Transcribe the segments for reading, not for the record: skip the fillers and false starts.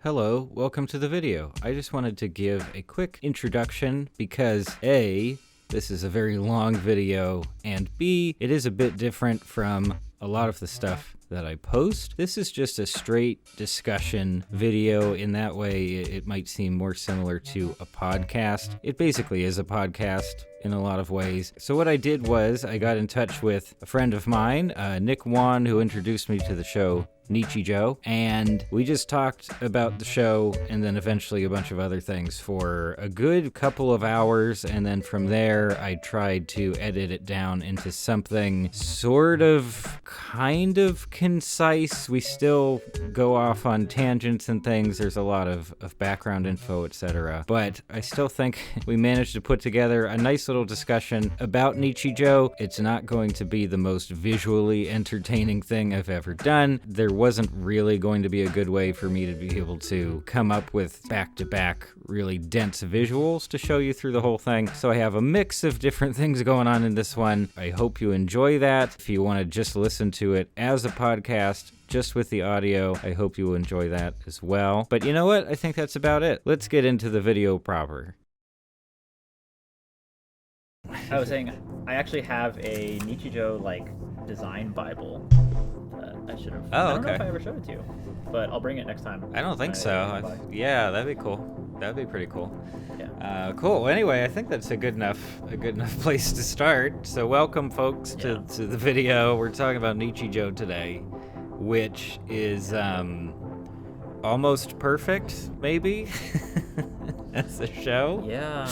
Hello, welcome to the video. I just wanted to give a quick introduction because A, this is a very long video, and B, it is a bit different from a lot of the stuff that I post. This is just a straight discussion video. In that way, it might seem more similar to a podcast. It basically is a podcast in a lot of ways. So what I did was I got in touch with a friend of mine, Nick Wan, who introduced me to the show Nichijou, and we just talked about the show and then eventually a bunch of other things for a good couple of hours, and then from there I tried to edit it down into something sort of kind of concise. We still go off on tangents and things. There's a lot of background info, etc. But I still think we managed to put together a nice little discussion about Nichijou. It's not going to be the most visually entertaining thing I've ever done. There wasn't really going to be a good way for me to be able to come up with back-to-back really dense visuals to show you through the whole thing. So I have a mix of different things going on in this one. I hope you enjoy that. If you want to just listen to it as a podcast, just with the audio, I hope you enjoy that as well. But you know what? I think that's about it. Let's get into the video proper. I was saying, I actually have a Nichijou design Bible. I should have. Oh, I don't know okay. if I ever showed it to you, but I'll bring it next time. I don't think so. Yeah, that'd be cool. That'd be pretty cool. Yeah. Cool. Anyway, I think that's a good enough place to start. So welcome, folks, to the video. We're talking about Nichijou today, which is almost perfect, maybe, as a show. Yeah.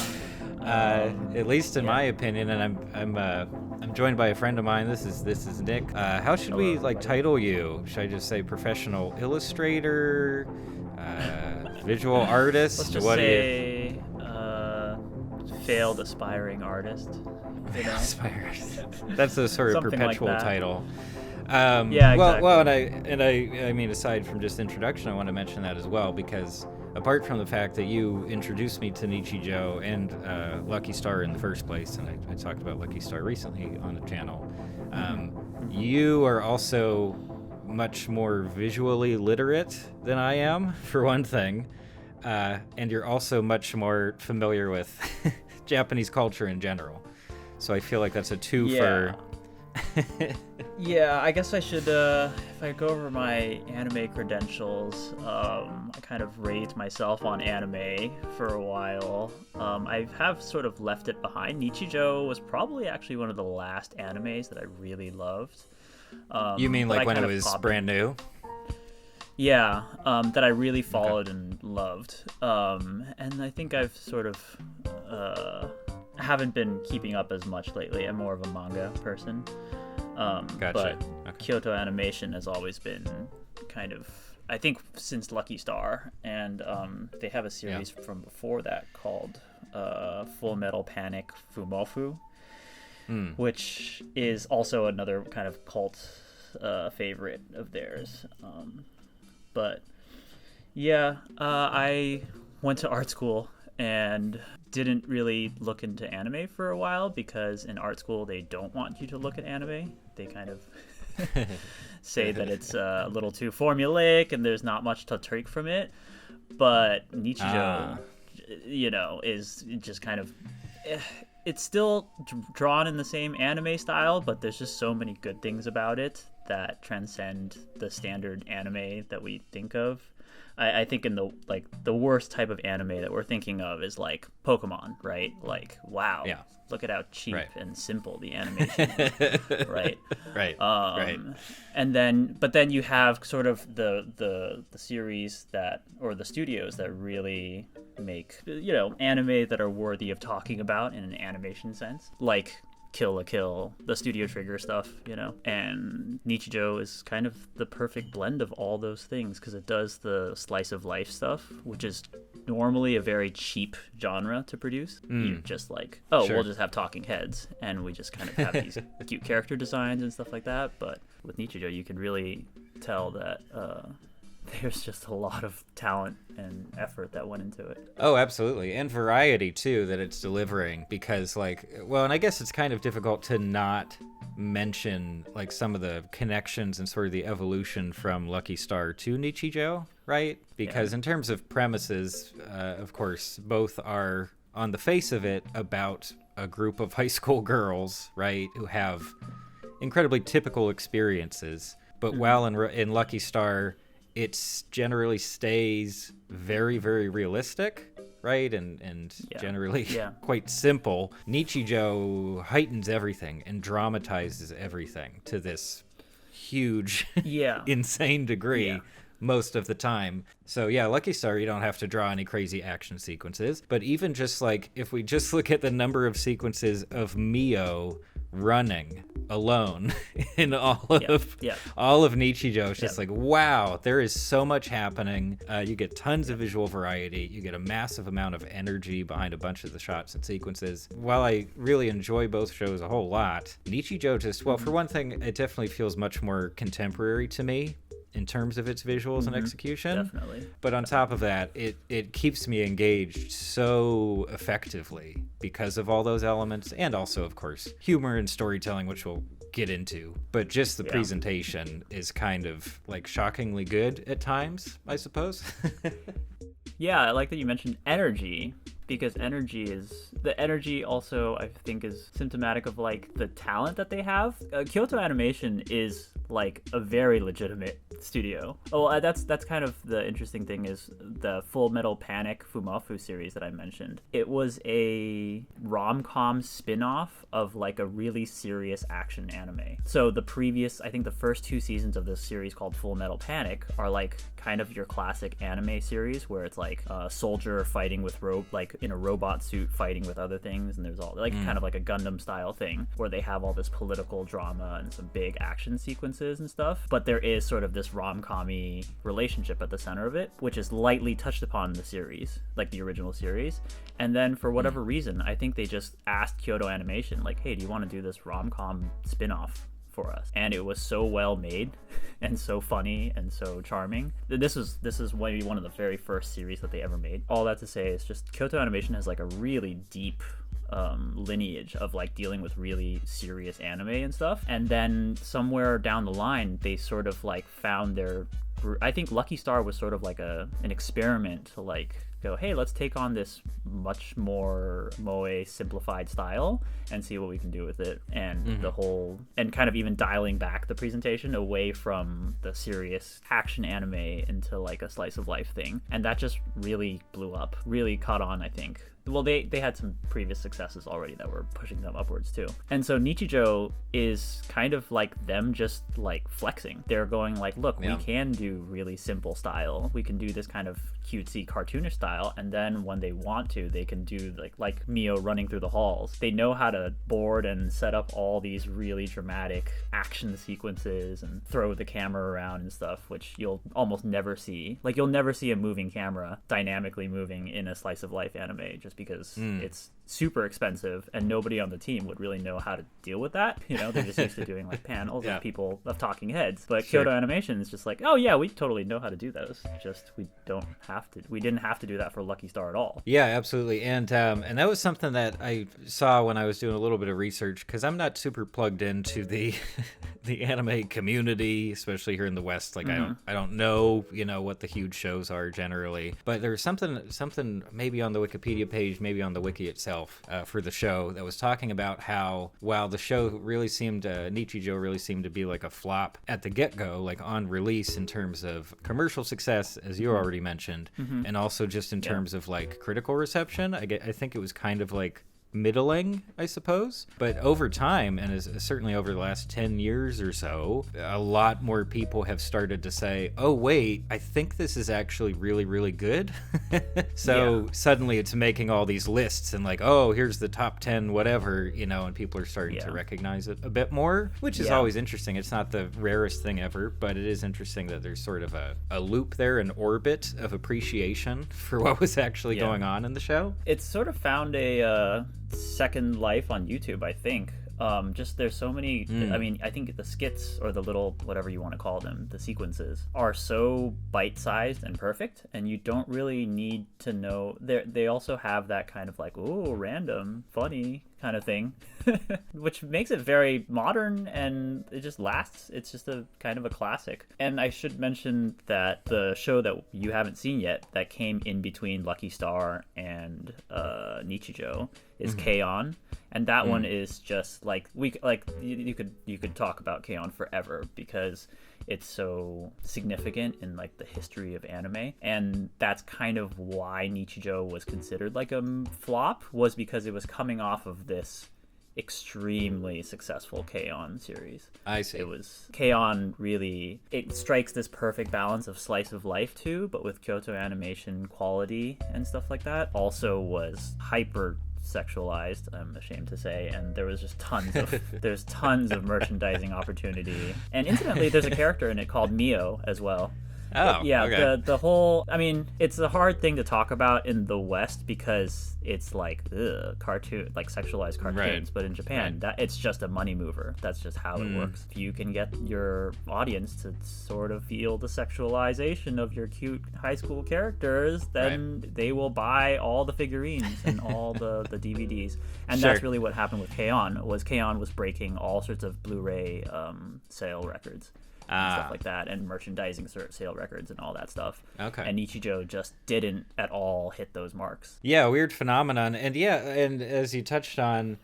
At least in my opinion, and I'm joined by a friend of mine. This is Nick. How should we title you? Should I just say professional illustrator, visual artist? Let's just what say failed aspiring artist. You know? Aspired. That's a sort of Something perpetual like that. title. Yeah, exactly. Well, and I mean, aside from just introduction, I want to mention that as well, because apart from the fact that you introduced me to Nichijou and Lucky Star in the first place, and I talked about Lucky Star recently on the channel, you are also much more visually literate than I am, for one thing, and you're also much more familiar with Japanese culture in general. So I feel like that's a twofer. Yeah, I guess I should, if I go over my anime credentials, I kind of raised myself on anime for a while. I have sort of left it behind. Nichijou was probably actually one of the last animes that I really loved. You mean like when it was brand new? Yeah, that I really followed and loved. And I think I've sort of haven't been keeping up as much lately. I'm more of a manga person. Gotcha. But Okay. Kyoto Animation has always been kind of, I think, since Lucky Star, and they have a series from before that called Full Metal Panic Fumofu, which is also another kind of cult favorite of theirs. But yeah, I went to art school and didn't really look into anime for a while, because in art school they don't want you to look at anime. They kind of say that it's a little too formulaic and there's not much to take from it. But Nichijou, is just kind of, it's still drawn in the same anime style, but there's just so many good things about it that transcend the standard anime that we think of. I think in the worst type of anime that we're thinking of is like Pokemon, right? Like, wow, look at how cheap and simple the animation is, right? Right. And but then you have sort of the series that, or the studios that really make, anime that are worthy of talking about in an animation sense, like Kill la Kill, the Studio Trigger stuff, and Nichijou is kind of the perfect blend of all those things, because it does the slice of life stuff, which is normally a very cheap genre to produce. You're just like, we'll just have talking heads and we just kind of have these cute character designs and stuff like that. But with Nichijou, you can really tell that there's just a lot of talent and effort that went into it. Oh, absolutely. And variety, too, that it's delivering. Because, and I guess it's kind of difficult to not mention, some of the connections and sort of the evolution from Lucky Star to Nichijou. right? Because in terms of premises, of course, both are on the face of it about a group of high school girls, right, who have incredibly typical experiences. But while in Lucky Star, it generally stays very, very realistic, right? And generally quite simple. Nichijou heightens everything and dramatizes everything to this huge, insane degree most of the time. So Lucky Star, you don't have to draw any crazy action sequences. But even just like, if we just look at the number of sequences of Mio running alone in all of Nichijou, it's just like, wow, there is so much happening. You get tons of visual variety. You get a massive amount of energy behind a bunch of the shots and sequences. While I really enjoy both shows a whole lot, Nichijou just, well, for one thing, it definitely feels much more contemporary to me in terms of its visuals and execution. Definitely. But on top of that, it keeps me engaged so effectively because of all those elements, and also, of course, humor and storytelling, which we'll get into. But just the presentation is kind of like shockingly good at times, I suppose. Yeah, I like that you mentioned energy, because the energy also, I think, is symptomatic of like the talent that they have. Kyoto Animation is like a very legitimate studio. Oh, that's kind of the interesting thing, is the Full Metal Panic Fumofu series that I mentioned. It was a rom-com spin-off of like a really serious action anime. So I think the first 2 seasons of this series, called Full Metal Panic, are like kind of your classic anime series where it's like a soldier fighting with like in a robot suit fighting with other things, and there's all like kind of like a Gundam style thing where they have all this political drama and some big action sequences and stuff, but there is sort of this rom-com-y relationship at the center of it, which is lightly touched upon in the series, like the original series. And then for whatever reason, I think they just asked Kyoto Animation, like, hey, do you want to do this rom-com spin-off for us? And it was so well made and so funny and so charming. This is maybe one of the very first series that they ever made. All that to say is just Kyoto Animation has like a really deep lineage of like dealing with really serious anime and stuff. And then somewhere down the line, they sort of like found I think Lucky Star was sort of like an experiment to like go, hey, let's take on this much more moe simplified style and see what we can do with it. And the whole, and kind of even dialing back the presentation away from the serious action anime into like a slice of life thing. And that just really blew up, really caught on, I think. Well, they had some previous successes already that were pushing them upwards too. And so Nichijou is kind of like them just like flexing. They're going like, look, we can do really simple style. We can do this kind of cutesy cartoonish style. And then when they want to, they can do like Mio running through the halls. They know how to board and set up all these really dramatic action sequences and throw the camera around and stuff, which you'll almost never see. Like, you'll never see a moving camera dynamically moving in a slice of life anime, just because it's super expensive and nobody on the team would really know how to deal with that. You know, they're just used to doing like panels of talking heads. But Kyoto Animation is just like, oh yeah, we totally know how to do those. Just we didn't have to do that for Lucky Star at all. Yeah, absolutely. And that was something that I saw when I was doing a little bit of research, because I'm not super plugged into the the anime community, especially here in the West. Like I don't know, what the huge shows are generally. But there was something maybe on the Wikipedia page, maybe on the wiki itself, for the show, that was talking about how, while the show really seemed, Nichijou really seemed to be like a flop at the get-go, like on release, in terms of commercial success, as you already mentioned, and also just in terms of like critical reception. I think it was kind of like middling, I suppose. But over time, and certainly over the last 10 years or so, a lot more people have started to say, oh wait, I think this is actually really, really good. So suddenly it's making all these lists and like, oh, here's the top 10 whatever, and people are starting to recognize it a bit more, which is always interesting. It's not the rarest thing ever, but it is interesting that there's sort of a loop there, an orbit of appreciation for what was actually going on in the show. It's sort of found a second life on YouTube, I think. Just there's so many, I mean, I think the skits, or the little, whatever you want to call them, the sequences, are so bite-sized and perfect, and you don't really need to know. They also have that kind of like, ooh, random, funny kind of thing, which makes it very modern, and it just lasts. It's just a kind of a classic. And I should mention that the show that you haven't seen yet that came in between Lucky Star and Nichijou is K-On! And that one is just like you could talk about K-On! Forever because it's so significant in like the history of anime, and that's kind of why Nichijou was considered like a flop, was because it was coming off of this extremely successful K-On! Series. I see. It was K-On! Really, it strikes this perfect balance of slice of life too, but with Kyoto Animation quality and stuff like that. Also was hyper sexualized, I'm ashamed to say, and there was just there's tons of merchandising opportunity. And incidentally, there's a character in it called Mio as well. Oh, yeah. okay. The whole, I mean, it's a hard thing to talk about in the West because it's like cartoon, like sexualized cartoons. Right. But in Japan, that it's just a money mover. That's just how it works. If you can get your audience to sort of feel the sexualization of your cute high school characters, then they will buy all the figurines and all the DVDs. And that's really what happened with K-On! Was K-On! Was breaking all sorts of Blu-ray sale records. And stuff like that, and merchandising sale records and all that stuff. Okay. And Nichijou just didn't at all hit those marks. Yeah, weird phenomenon. And and as you touched on,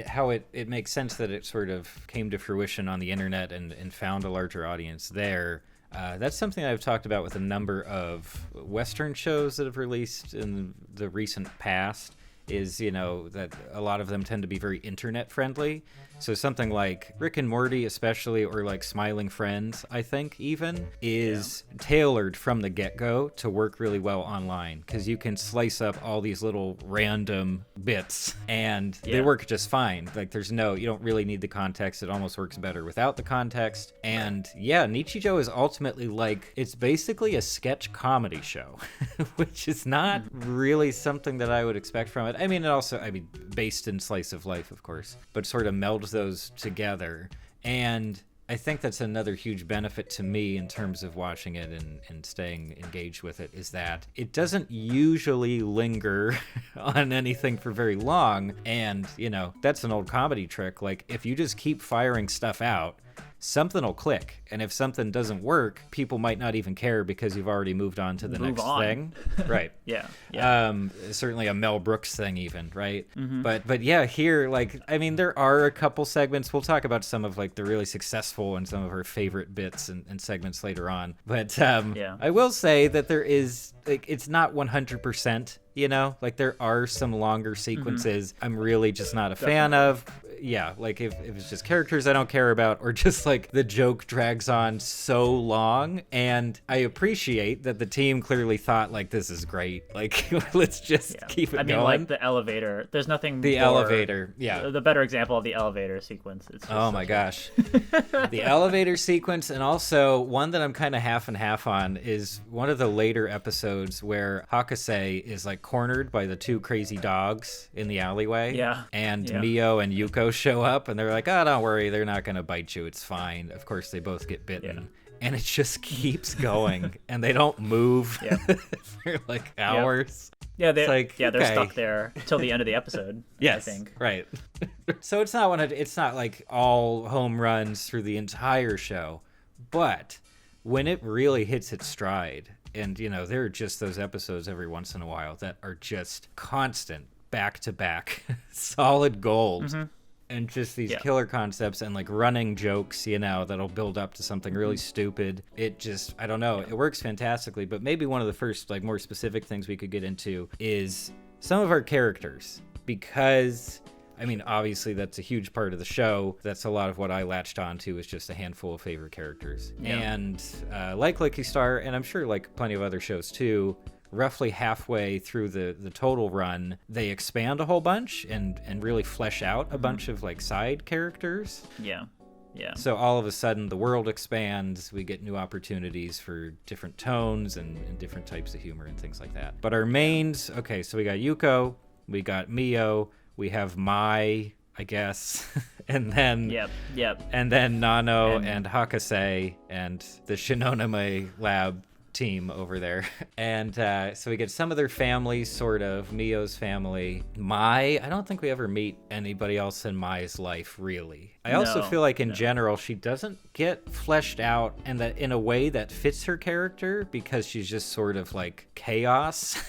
how it makes sense that it sort of came to fruition on the internet and found a larger audience there. That's something I've talked about with a number of Western shows that have released in the recent past, is, that a lot of them tend to be very internet friendly. So something like Rick and Morty especially, or like Smiling Friends, I think even, is tailored from the get-go to work really well online, because you can slice up all these little random bits and they work just fine. Like you don't really need the context. It almost works better without the context. And Nichijou is ultimately it's basically a sketch comedy show, which is not really something that I would expect from it. I mean, based in slice of life, of course, but sort of melds those together. And I think that's another huge benefit to me in terms of watching it and staying engaged with it, is that it doesn't usually linger on anything for very long. And, that's an old comedy trick. Like, if you just keep firing stuff out, something will click. And if something doesn't work, people might not even care because you've already moved on to the next thing. Right. Yeah. Certainly a Mel Brooks thing even, right? But here, there are a couple segments. We'll talk about some of the really successful and some of our favorite bits and segments later on. But I will say that there is, it's not 100%, there are some longer sequences I'm really just not a fan of. Yeah, if it's just characters I don't care about, or just the joke drags on so long. And I appreciate that the team clearly thought this is great. Let's just keep it going. The elevator. There's nothing The more, elevator, the better example of the elevator sequence. It's just my gosh. The elevator sequence, and also one that I'm kind of half and half on, is one of the later episodes where Hakase is cornered by the two crazy dogs in the alleyway. Yeah. And Mio and Yuko show up, and they're like, oh, don't worry, they're not going to bite you. It's fine. Of course, they both get bitten. Yeah. And it just keeps going, and they don't move for hours. Yeah, they're okay. stuck there till the end of the episode. Yes, I think. Right. So it's not all home runs through the entire show, but when it really hits its stride, and there are just those episodes every once in a while that are just constant, back to back, solid gold. And just these killer concepts and running jokes, that'll build up to something really stupid. It just, I don't know, it works fantastically. But maybe one of the first more specific things we could get into is some of our characters, because obviously that's a huge part of the show. That's a lot of what I latched onto, is just a handful of favorite characters. And like Lucky Star, and I'm sure plenty of other shows too, roughly halfway through the total run, they expand a whole bunch and really flesh out a bunch of side characters. Yeah. So all of a sudden the world expands. We get new opportunities for different tones and different types of humor and things like that. But our mains, okay, so we got Yuko, we got Mio, we have Mai, I guess, and then and then Nano and Hakase and the Shinonome lab team over there. And so we get some of their families, sort of. Mio's family. Mai, I don't think we ever meet anybody else in Mai's life, really. I also feel like in general, she doesn't get fleshed out and that in a way that fits her character because she's just sort of like chaos.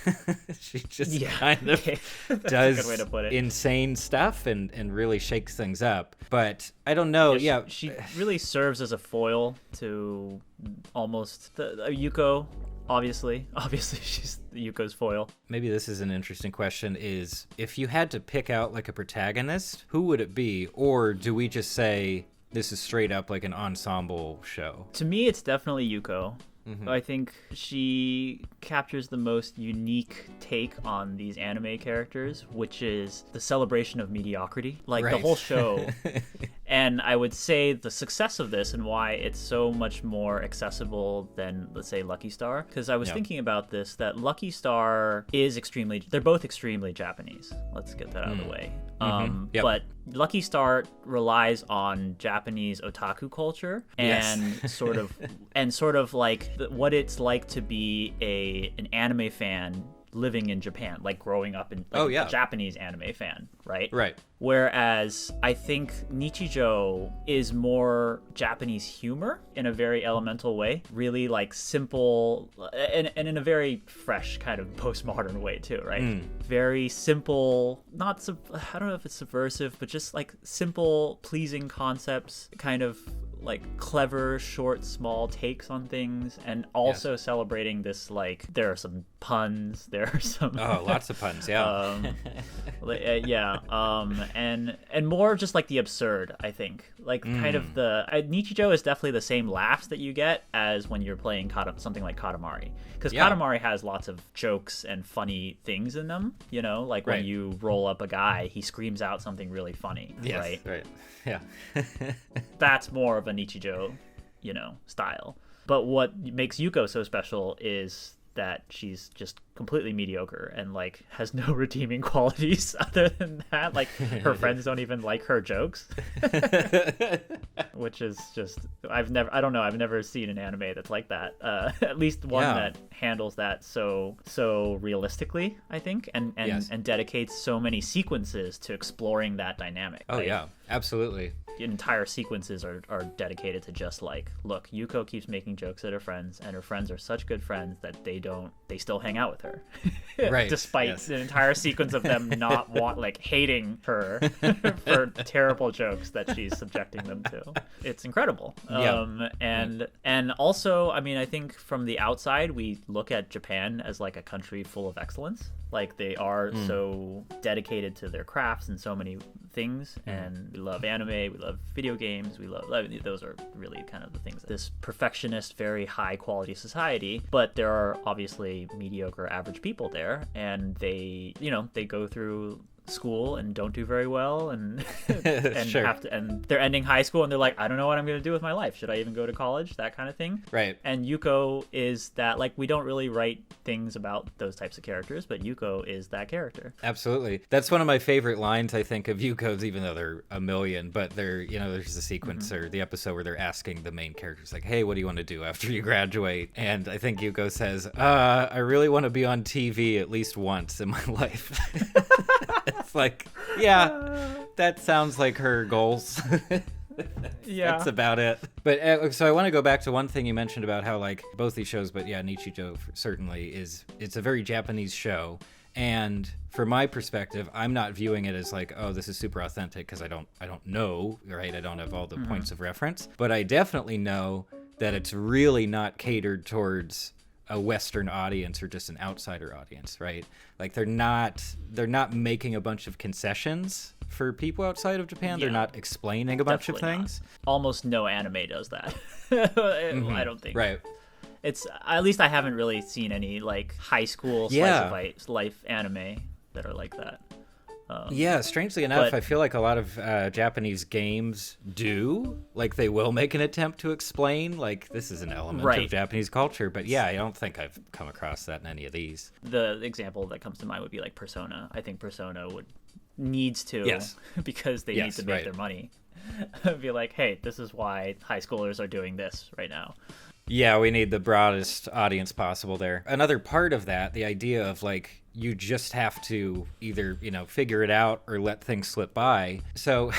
She just kind of does insane stuff and really shakes things up. But I don't know. She really serves as a foil to almost Yuko. Obviously she's Yuko's foil. Maybe this is an interesting question, is if you had to pick out like a protagonist, who would it be? Or do we just say this is straight up like an ensemble show? To me, it's definitely Yuko. Mm-hmm. I think she captures the most unique take on these anime characters, which is the celebration of mediocrity. Like the whole show. And I would say the success of this and why it's so much more accessible than, let's say, Lucky Star. Because I was thinking about this, that Lucky Star is they're both extremely Japanese. Let's get that out of the way. But Lucky Star relies on Japanese otaku culture and sort of like what it's like to be an anime fan living in Japan, like growing up in a Japanese anime fan, right? Right. Whereas I think Nichijou is more Japanese humor in a very elemental way, really like simple and in a very fresh kind of postmodern way too, right? Very simple, I don't know if it's subversive, but just like simple, pleasing concepts, kind of like clever, short, small takes on things, and also celebrating this, like, there are some puns, there are some lots of puns, and more just like the absurd, I think, like kind of Nichijou is definitely the same laughs that you get as when you're playing something like Katamari, because Katamari has lots of jokes and funny things in them, you know, like when you roll up a guy, he screams out something really funny, right? Yeah. That's more of a Nichijou, style. But what makes Yuko so special is that she's just completely mediocre and like has no redeeming qualities other than that. Like her friends don't even like her jokes, which is just I've never seen an anime that's like that. At least one that handles that so realistically, I think, and dedicates so many sequences to exploring that dynamic. Oh yeah, absolutely. Entire sequences are dedicated to just like, look, Yuko keeps making jokes at her friends, and her friends are such good friends that they still hang out with her, right? Despite an entire sequence of them not hating her for terrible jokes that she's subjecting them to. It's incredible. And also, I mean, I think from the outside we look at Japan as like a country full of excellence. Like they are so dedicated to their crafts and so many things, and we love anime, we love video games, those are really kind of the things. This perfectionist, very high quality society, but there are obviously mediocre average people there, and they go through school and don't do very well, and and they're ending high school and they're like, I don't know what I'm going to do with my life. Should I even go to college? That kind of thing. Right. And Yuko is that, like, we don't really write things about those types of characters, but Yuko is that character. Absolutely. That's one of my favorite lines, I think, of Yuko's, even though there are a million, but there's the sequence or the episode where they're asking the main characters, like, hey, what do you want to do after you graduate? And I think Yuko says, I really want to be on TV at least once in my life. It's like, that sounds like her goals. That's about it. But so I want to go back to one thing you mentioned about how, like, both these shows, but Nichijou certainly it's a very Japanese show. And from my perspective, I'm not viewing it as like, oh, this is super authentic, because I don't know, right? I don't have all the points of reference, but I definitely know that it's really not catered towards a Western audience or just an outsider audience, right? Like they're not making a bunch of concessions for people outside of Japan. They're not explaining a bunch of things. Not. Almost no anime does that. I don't think. Right. It's, at least I haven't really seen any like high school slice of life anime that are like that. Strangely enough, I feel like a lot of Japanese games do. Like, they will make an attempt to explain, like, this is an element of Japanese culture. But I don't think I've come across that in any of these. The example that comes to mind would be like Persona. I think Persona needs to, because they need to make their money. Be like, hey, this is why high schoolers are doing this right now. Yeah, we need the broadest audience possible there. Another part of that, the idea of like, you just have to either, figure it out or let things slip by. So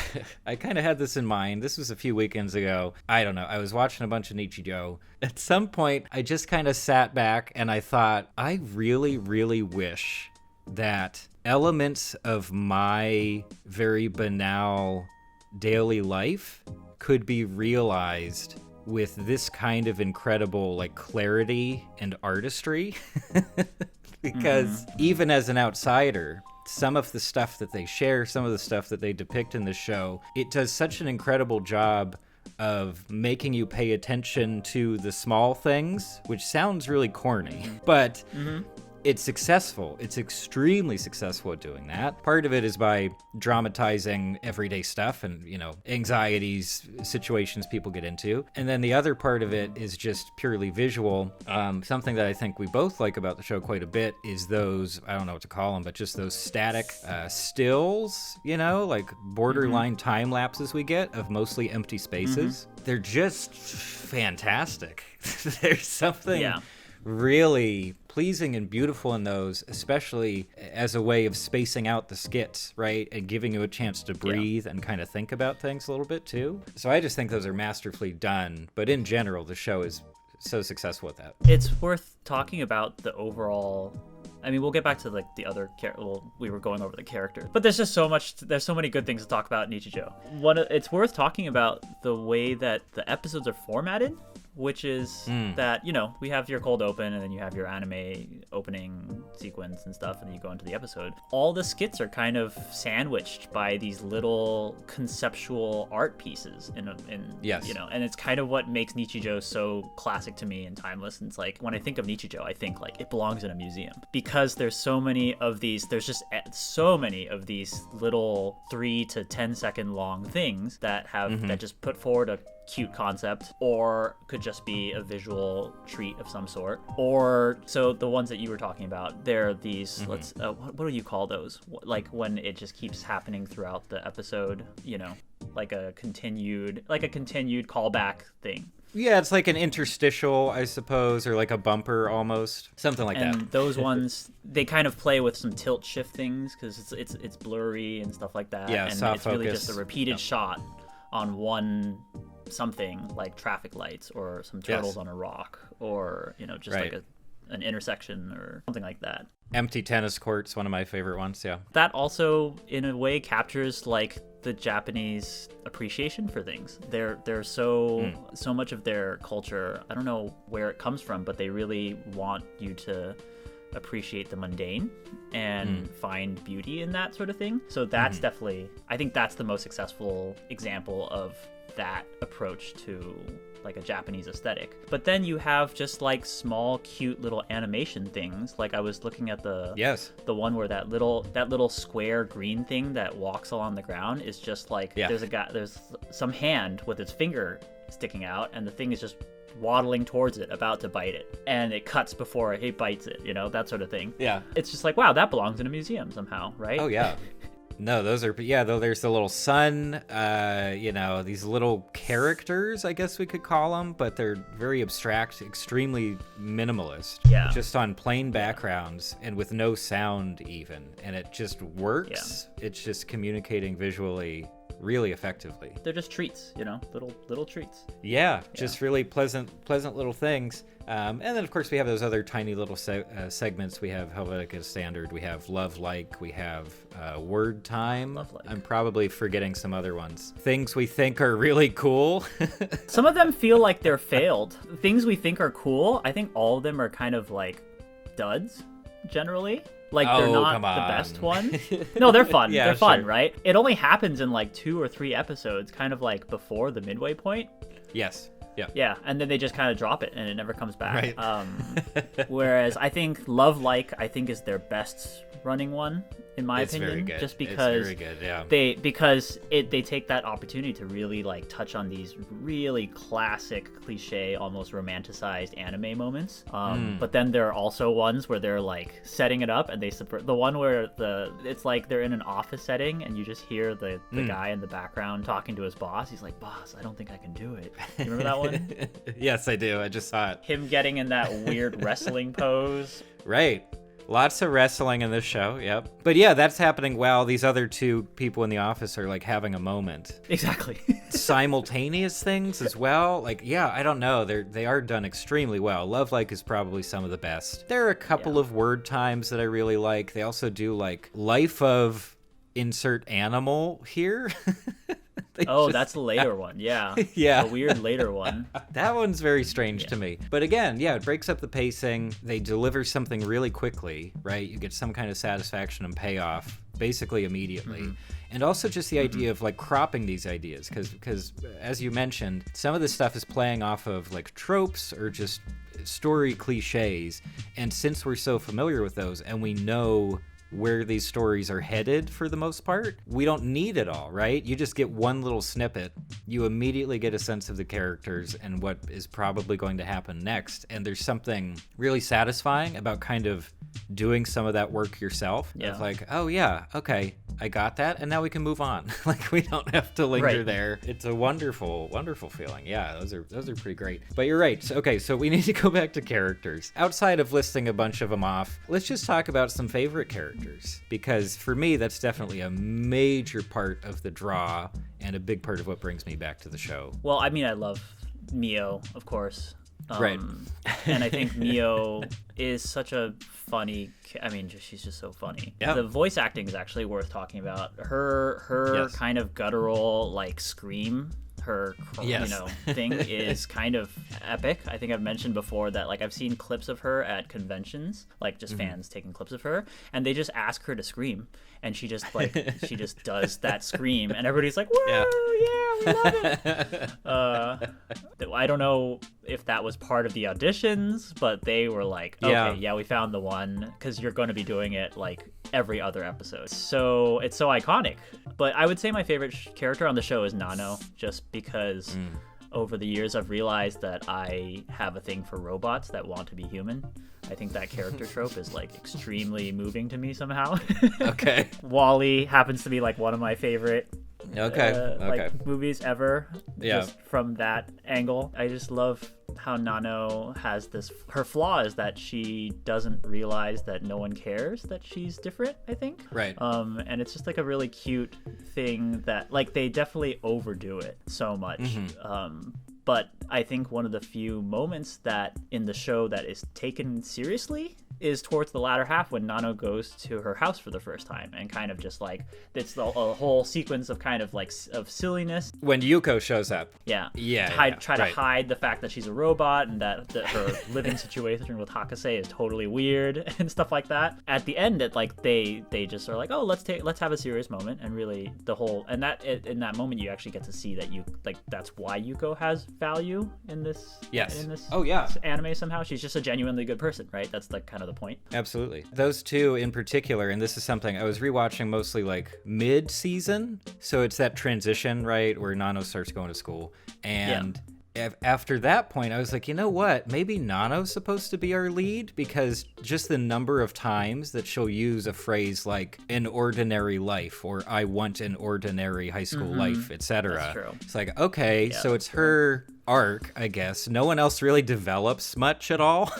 I kind of had this in mind. This was a few weekends ago. I don't know. I was watching a bunch of Nichijou. At some point, I just kind of sat back and I thought, I really, really wish that elements of my very banal daily life could be realized with this kind of incredible like clarity and artistry. Because even as an outsider, some of the stuff that they share, some of the stuff that they depict in the show, it does such an incredible job of making you pay attention to the small things, which sounds really corny, but it's successful. It's extremely successful at doing that. Part of it is by dramatizing everyday stuff and, anxieties, situations people get into. And then the other part of it is just purely visual. Something that I think we both like about the show quite a bit is those, I don't know what to call them, but just those static stills, like borderline time lapses we get of mostly empty spaces. They're just fantastic. There's something really pleasing and beautiful in those, especially as a way of spacing out the skits, right? And giving you a chance to breathe and kind of think about things a little bit too. So I just think those are masterfully done. But in general, the show is so successful at that. It's worth talking about the overall... I mean, we'll get back to like the other we were going over the characters, but there's just there's so many good things to talk about in Nichijou. It's worth talking about the way that the episodes are formatted, which is that, we have your cold open and then you have your anime opening sequence and stuff, and then you go into the episode. All the skits are kind of sandwiched by these little conceptual art pieces yes. And it's kind of what makes Nichijou so classic to me and timeless. And it's like, when I think of Nichijou, I think like it belongs in a museum, because there's so many of these little 3 to 10 second long things that have that just put forward a cute concept, or could just be a visual treat of some sort. Or so the ones that you were talking about, they're these what do you call those, like when it just keeps happening throughout the episode, like a continued callback thing. Yeah, it's like an interstitial, I suppose, or like a bumper almost, something like that. And those ones, they kind of play with some tilt shift things because it's blurry and stuff like that. Yeah, and soft it's really focus. just a repeated shot on one something, like traffic lights or some turtles on a rock, or just like an intersection or something like that. Empty tennis courts, one of my favorite ones. Yeah, that also in a way captures like the Japanese appreciation for things. They're so much of their culture, I don't know where it comes from, but they really want you to appreciate the mundane and find beauty in that sort of thing. So that's definitely, I think that's the most successful example of that approach to like a Japanese aesthetic. But then you have just like small cute little animation things. Like I was looking at the one where that little square green thing that walks along the ground is just like there's some hand with its finger sticking out, and the thing is just waddling towards it, about to bite it, and it cuts before it bites it, that sort of thing. Yeah, it's just like, wow, that belongs in a museum somehow, right? Oh yeah. No, those are, though there's the little sun, these little characters, I guess we could call them, but they're very abstract, extremely minimalist. Yeah. Just on plain backgrounds and with no sound even. And it just works. Yeah. It's just communicating visually really effectively. They're just treats, little treats. Yeah, just really pleasant little things. And then, of course, we have those other tiny little segments. We have Helvetica Standard, we have Love Like, we have Word Time. Love Like. I'm probably forgetting some other ones. Things we think are really cool. Some of them feel like they're failed. Things we think are cool, I think all of them are kind of like duds, generally. Like, they're not the best one. No, they're fun. Yeah, they're fun, right? It only happens in like 2 or 3 episodes, kind of like before the midway point. Yes. Yeah. Yeah, and then they just kind of drop it and it never comes back. Right. Whereas I think Love Like, is their best running one. in my It's opinion. very good. Just It's because very good, yeah. they take that opportunity to really like touch on these really classic, cliche, almost romanticized anime moments. But then there are also ones where they're like setting it up and they subvert. The one where it's like they're in an office setting and you just hear the guy in the background talking to his boss. He's like, "Boss, I don't think I can do it." You remember that one? Yes, I do. I just saw it. Him getting in that weird wrestling pose. Right. Lots of wrestling in this show, yep. But yeah, that's happening while these other two people in the office are like having a moment. Exactly. Simultaneous things as well. Like, yeah, I don't know. They are done extremely well. Love Like is probably some of the best. There are a couple of word times that I really like. They also do like life of insert animal here. That's the later one. Yeah. Yeah. A weird later one. That one's very strange to me. But again, yeah, it breaks up the pacing. They deliver something really quickly, right? You get some kind of satisfaction and payoff basically immediately. And also just the idea of like cropping these ideas because as you mentioned, some of this stuff is playing off of like tropes or just story cliches. And since we're so familiar with those and we know where these stories are headed for the most part, we don't need it all, right? You just get one little snippet, you immediately get a sense of the characters and what is probably going to happen next, and there's something really satisfying about kind of doing some of that work yourself. Yeah. Of like, oh yeah, okay, I got that, and now we can move on. Like, we don't have to linger there. It's a wonderful, wonderful feeling. Yeah, those are pretty great. But you're right. Okay, so we need to go back to characters. Outside of listing a bunch of them off, let's just talk about some favorite characters. Because for me, that's definitely a major part of the draw and a big part of what brings me back to the show. Well, I mean, I love Mio, of course. Right. And I think Mio is such a funny, she's just so funny. Yeah. The voice acting is actually worth talking about. Her kind of guttural like scream, her thing is kind of epic. I think I've mentioned before that like I've seen clips of her at conventions, like just fans taking clips of her, and they just ask her to scream, and she just she just does that scream, and everybody's like, "Whoa, yeah, we love it." I don't know if that was part of the auditions, but they were like, "Okay, yeah, we found the one," because you're going to be doing it like every other episode. So it's so iconic. But I would say my favorite character on the show is Nano, just because over the years I've realized that I have a thing for robots that want to be human. I think that character trope is like extremely moving to me somehow. Okay. Wall-E happens to be like one of my favorite like movies ever. Yeah. Just from that angle. I just love how Nano has this. Her flaw is that she doesn't realize that no one cares that she's different, I think. Right. And it's just like a really cute thing that like they definitely overdo it so much. But I think one of the few moments that in the show that is taken seriously is towards the latter half when Nano goes to her house for the first time and kind of just like it's a whole sequence of kind of like of silliness when Yuko shows up. Try to hide the fact that she's a robot and that her living situation with Hakase is totally weird and stuff like that. At the end, it like they just are like, oh, let's have a serious moment, and really the whole and that in that moment you actually get to see that you like that's why Yuko has value in this anime somehow. She's just a genuinely good person, right? That's the kind of the point. Absolutely. Those two in particular, and this is something I was rewatching mostly like mid-season, so it's that transition, right, where Nano starts going to school, and after that point I was like, you know what, maybe Nano's supposed to be our lead, because just the number of times that she'll use a phrase like an ordinary life or I want an ordinary high school life, etc. That's true. It's like, okay, so it's her arc, I guess. No one else really develops much at all.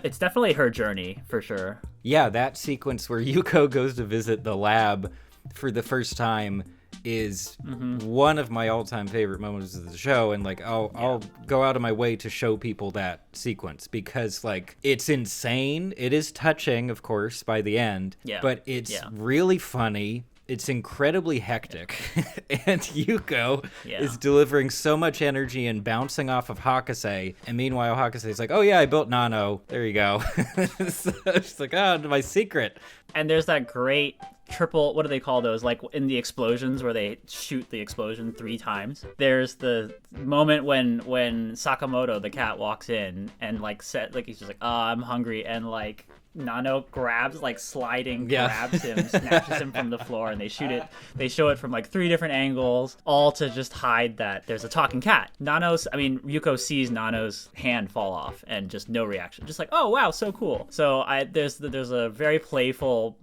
It's definitely her journey for sure. Yeah, that sequence where Yuko goes to visit the lab for the first time is one of my all-time favorite moments of the show, and like I'll go out of my way to show people that sequence because like it's insane. It is touching, of course, by the end, but it's really funny. It's incredibly hectic, and Yuko is delivering so much energy and bouncing off of Hakase, and meanwhile Hakase is like, oh yeah, I built Nano. There you go. So it's like, oh, my secret. And there's that great triple, what do they call those? Like in the explosions where they shoot the explosion 3 times. There's the moment when Sakamoto, the cat, walks in and like he's just like, oh, I'm hungry, and like Nano grabs, like sliding, grabs him, snatches him from the floor, and they show it from like 3 different angles, all to just hide that there's a talking cat. Yuko sees Nano's hand fall off and just no reaction, just like, oh wow, so cool. So there's a very playful,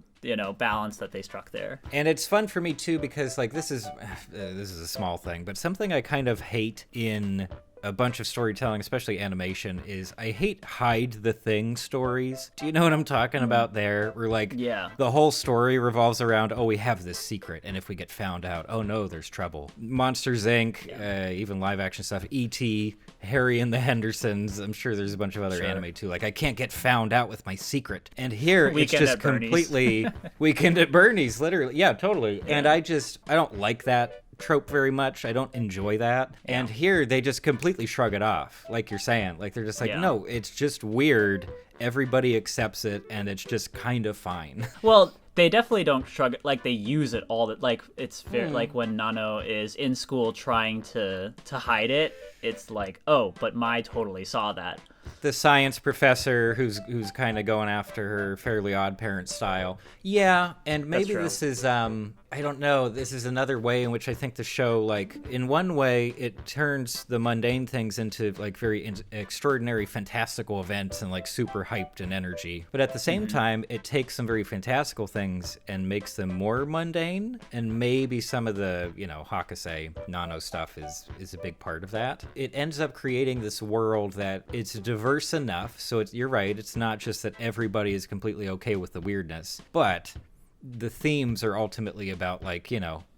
balance that they struck there. And it's fun for me too, because like this is a small thing, but something I kind of hate in a bunch of storytelling, especially animation, is I hate hide the thing stories. Do you know what I'm talking about there? Where like the whole story revolves around, oh, we have this secret, and if we get found out, oh no, there's trouble. Monsters Inc., even live action stuff, E.T., Harry and the Hendersons, I'm sure there's a bunch of other anime too. Like, I can't get found out with my secret. And here it's just completely Weekend at Bernie's, literally. Yeah, totally. Yeah. And I don't like that trope very much. I don't enjoy that. Yeah. And here they just completely shrug it off, like you're saying. Like, they're just like, no, it's just weird. Everybody accepts it, and it's just kind of fine. Well, they definitely don't shrug it. Like, they use it all. Like, it's fair. Like, when Nano is in school trying to hide it, it's like, oh, but Mai totally saw that. The science professor who's kind of going after her Fairly Odd Parents style. Yeah, and maybe this is, I don't know, this is another way in which I think the show, like, in one way, it turns the mundane things into, like, very extraordinary, fantastical events and, like, super hyped in energy. But at the same time, it takes some very fantastical things and makes them more mundane, and maybe some of the, Hakase, Nano stuff is a big part of that. It ends up creating this world that it's diverse enough, so you're right, it's not just that everybody is completely okay with the weirdness, but the themes are ultimately about, like,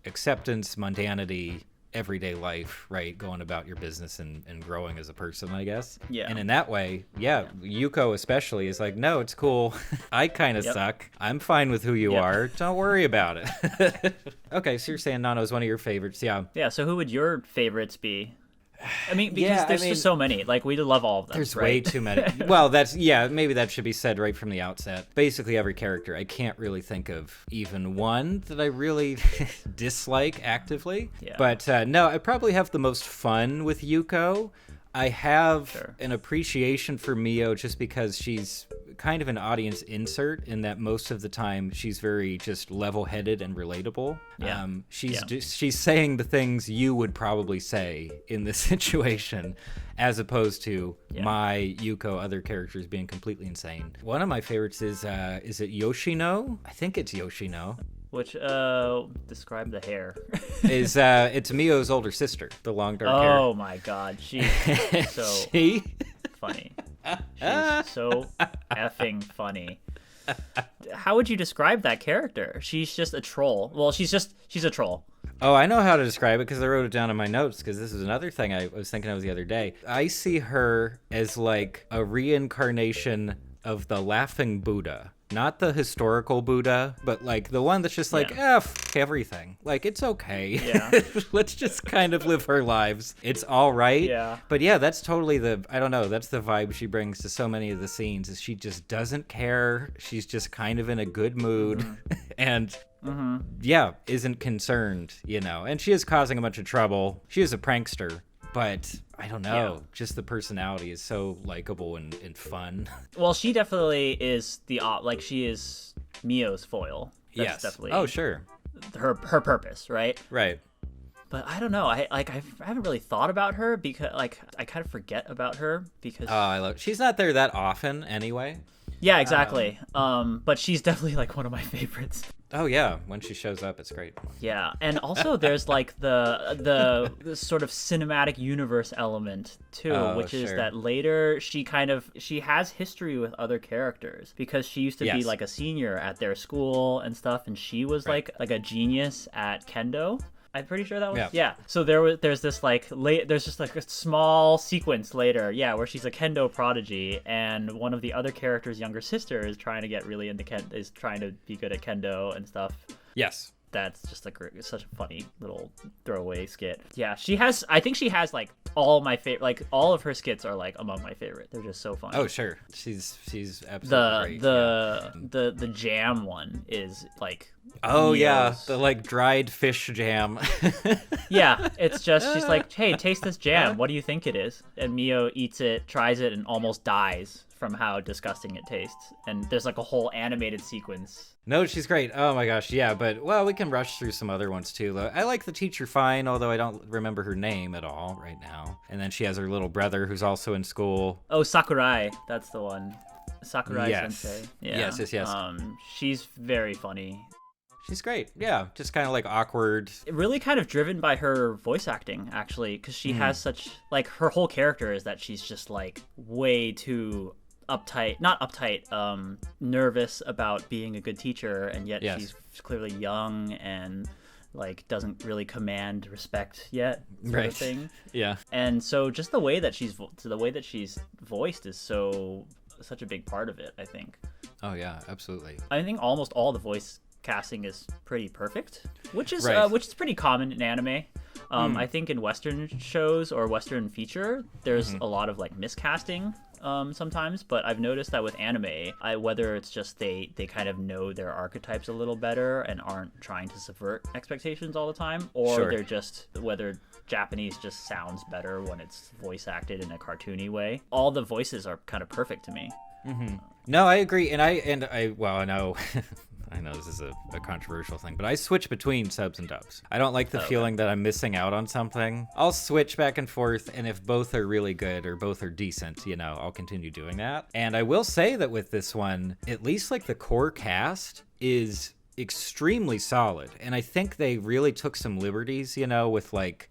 acceptance, mundanity, everyday life, right? Going about your business and growing as a person, I guess. Yeah. And in that way, Yuko especially is like, no, it's cool. I kind of suck. I'm fine with who you are. Don't worry about it. Okay, so you're saying Nano's one of your favorites. Yeah. Yeah, so who would your favorites be? I mean, because there's just so many. Like, we love all of them. There's way too many. Well, maybe that should be said right from the outset. Basically, every character. I can't really think of even one that I really dislike actively. Yeah. But no, I probably have the most fun with Yuko. I have an appreciation for Mio just because she's kind of an audience insert in that most of the time she's very just level-headed and relatable. Yeah. She's saying the things you would probably say in this situation, as opposed to my Yuko, other characters being completely insane. One of my favorites is it Yoshino? I think it's Yoshino. Which, describe the hair. It's Mio's older sister, the long dark hair. Oh my god, she's so funny. She's so effing funny. How would you describe that character? She's just a troll. Well, she's a troll. Oh, I know how to describe it because I wrote it down in my notes, because this is another thing I was thinking of the other day. I see her as like a reincarnation of the Laughing Buddha. Not the historical Buddha, but like the one that's just like, F everything. Like, it's okay. Yeah. Let's just kind of live our lives. It's all right. Yeah. But yeah, that's totally that's the vibe she brings to so many of the scenes, is she just doesn't care. She's just kind of in a good mood and isn't concerned, And she is causing a bunch of trouble. She is a prankster. But I don't know, just the personality is so likable and fun. Well, she definitely is she is Mio's foil. That's definitely. Oh, sure. Her purpose, right? Right. But I don't know. I haven't really thought about her because I kind of forget about her because. Oh, she's not there that often anyway. Yeah, exactly. But she's definitely like one of my favorites. Oh yeah, when she shows up, it's great. Yeah, and also there's like the sort of cinematic universe element too, which is that later she has history with other characters because she used to be like a senior at their school and stuff, and she was like a genius at kendo. I'm pretty sure that was So there's this there's just like a small sequence later, where she's a kendo prodigy, and one of the other characters' younger sister is trying to get really into is trying to be good at kendo and stuff. Yes. That's just like such a funny little throwaway skit. Yeah, I think she has like all my favorite, like all of her skits are like among my favorite. They're just so funny. Oh sure, she's absolutely great. The jam one is like. Oh yeah, the like dried fish jam. Yeah, it's just she's like, hey, taste this jam. What do you think it is? And Mio eats it, tries it, and almost dies from how disgusting it tastes. And there's like a whole animated sequence. No, she's great. Oh my gosh, yeah, but well, we can rush through some other ones too. Though I like the teacher fine, although I don't remember her name at all right now. And then she has her little brother who's also in school. Oh, Sakurai, that's the one. Sakurai Sensei. Yeah. Yes. She's very funny. She's great. Yeah, just kind of like awkward. Really kind of driven by her voice acting, actually, because she has such, like, her whole character is that she's just like way too nervous about being a good teacher, and yet she's clearly young and like doesn't really command respect yet, sort of thing. Yeah. And so just the way that she's voiced is such a big part of it, I think. Oh yeah, absolutely. I think almost all the voice casting is pretty perfect, which is pretty common in anime. I think in Western shows or Western feature, there's a lot of like miscasting sometimes, but I've noticed that with anime, whether it's just they kind of know their archetypes a little better and aren't trying to subvert expectations all the time, or they're just, whether Japanese just sounds better when it's voice acted in a cartoony way. All the voices are kind of perfect to me. No, I agree, and I well, I know. I know this is a controversial thing, but I switch between subs and dubs. I don't like the feeling that I'm missing out on something. I'll switch back and forth, and if both are really good or both are decent, I'll continue doing that. And I will say that with this one, at least like the core cast is extremely solid, and I think they really took some liberties, with like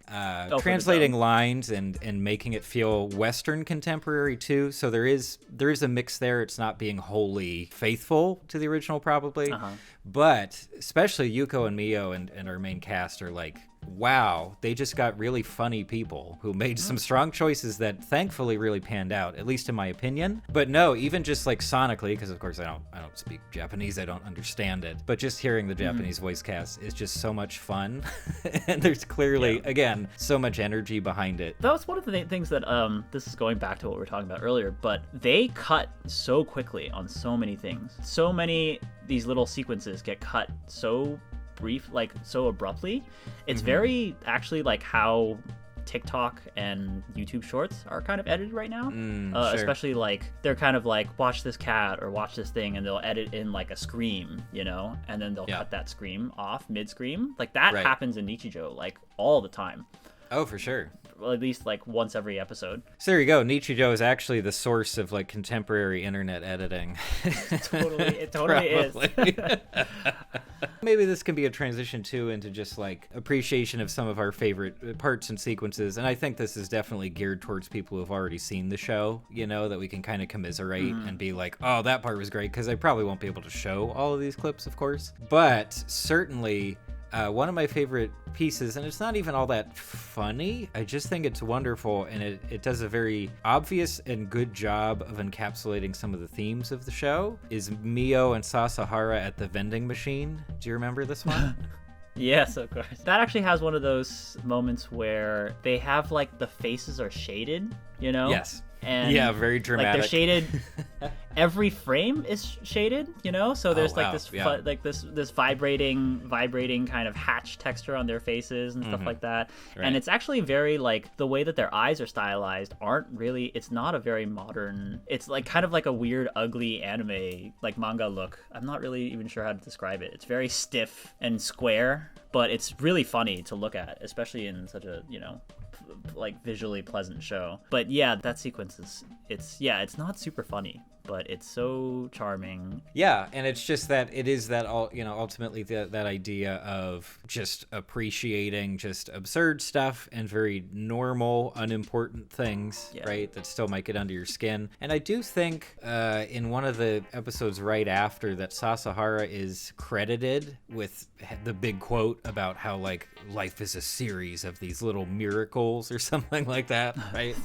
translating lines and making it feel Western contemporary too. So there is a mix there. It's not being wholly faithful to the original, probably, but especially Yuko and Mio and our main cast are like, wow, they just got really funny people who made some strong choices that thankfully really panned out, at least in my opinion. But no, even just like sonically, because of course I don't speak Japanese, I don't understand it, but just hearing the Japanese voice cast is just so much fun. And there's clearly, again, so much energy behind it. That was one of the things that, this is going back to what we were talking about earlier, but they cut so quickly on so many things. So many these little sequences get cut so brief, like so abruptly. It's very actually like how TikTok and YouTube Shorts are kind of edited right now. Especially like they're kind of like, watch this cat or watch this thing, and they'll edit in like a scream, and then they'll cut that scream off mid-scream. Like that happens in Nichijou like all the time. Oh, for sure. Well, at least like once every episode. So there you go. Nichijou is actually the source of like contemporary internet editing. It totally is. Maybe this can be a transition too into just like appreciation of some of our favorite parts and sequences. And I think this is definitely geared towards people who have already seen the show, that we can kind of commiserate and be like, oh, that part was great. Because I probably won't be able to show all of these clips, of course. But certainly one of my favorite pieces, and it's not even all that funny, I just think it's wonderful, and it does a very obvious and good job of encapsulating some of the themes of the show, is Mio and Sasahara at the vending machine. Do you remember this one? Yes, of course. That actually has one of those moments where they have like the faces are shaded, Yes. And yeah, very dramatic. Like they're shaded. Every frame is shaded, So there's this vibrating kind of hatch texture on their faces and stuff like that. Right. And it's actually very like the way that their eyes are stylized it's not a very modern. It's like kind of like a weird, ugly anime like manga look. I'm not really even sure how to describe it. It's very stiff and square, but it's really funny to look at, especially in such a like visually pleasant show. But yeah, that sequence it's not super funny, but it's so charming. Yeah, and it's just that it is that ultimately that idea of just appreciating just absurd stuff and very normal, unimportant things, right, that still might get under your skin. And I do think in one of the episodes right after that, Sasahara is credited with the big quote about how like life is a series of these little miracles or something like that, right?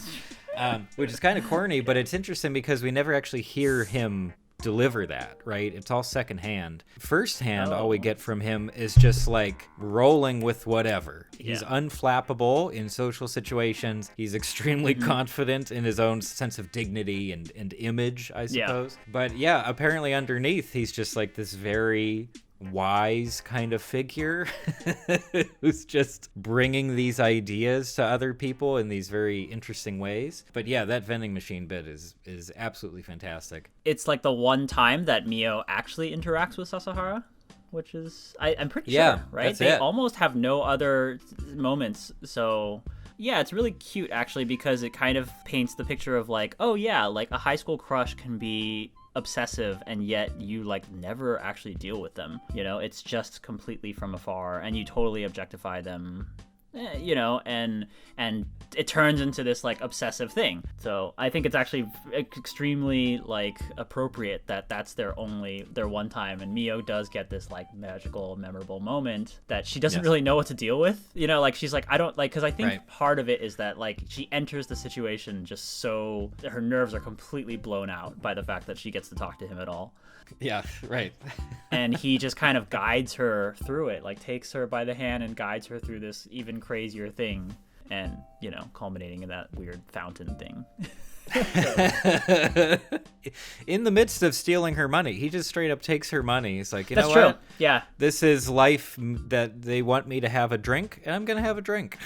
Which is kind of corny, but it's interesting because we never actually hear him deliver that, right? It's all secondhand. Firsthand, all we get from him is just like rolling with whatever. He's unflappable in social situations. He's extremely confident in his own sense of dignity and image, I suppose. But yeah, apparently underneath, he's just like this very wise kind of figure who's just bringing these ideas to other people in these very interesting ways. But yeah, that vending machine bit is absolutely fantastic. It's like the one time that Mio actually interacts with Sasahara, which is I'm pretty sure, right? They almost have no other moments. So yeah, it's really cute actually, because it kind of paints the picture of like, oh yeah, like a high school crush can be obsessive and yet you like never actually deal with them, you know. It's just completely from afar and you totally objectify them, you know, and it turns into this like obsessive thing. So I think it's actually extremely like appropriate that that's their one time, and Mio does get this like magical memorable moment that she doesn't really know what to deal with, you know. Like she's like, I don't like, because I think part of it is that like she enters the situation just so her nerves are completely blown out by the fact that she gets to talk to him at all. Yeah, right. And he just kind of guides her through it, like takes her by the hand and guides her through this even crazier thing, and, you know, culminating in that weird fountain thing. In the midst of stealing her money, he just straight up takes her money. He's like, That's know true. what? Yeah. This is life, that they want me to have a drink, and I'm going to have a drink.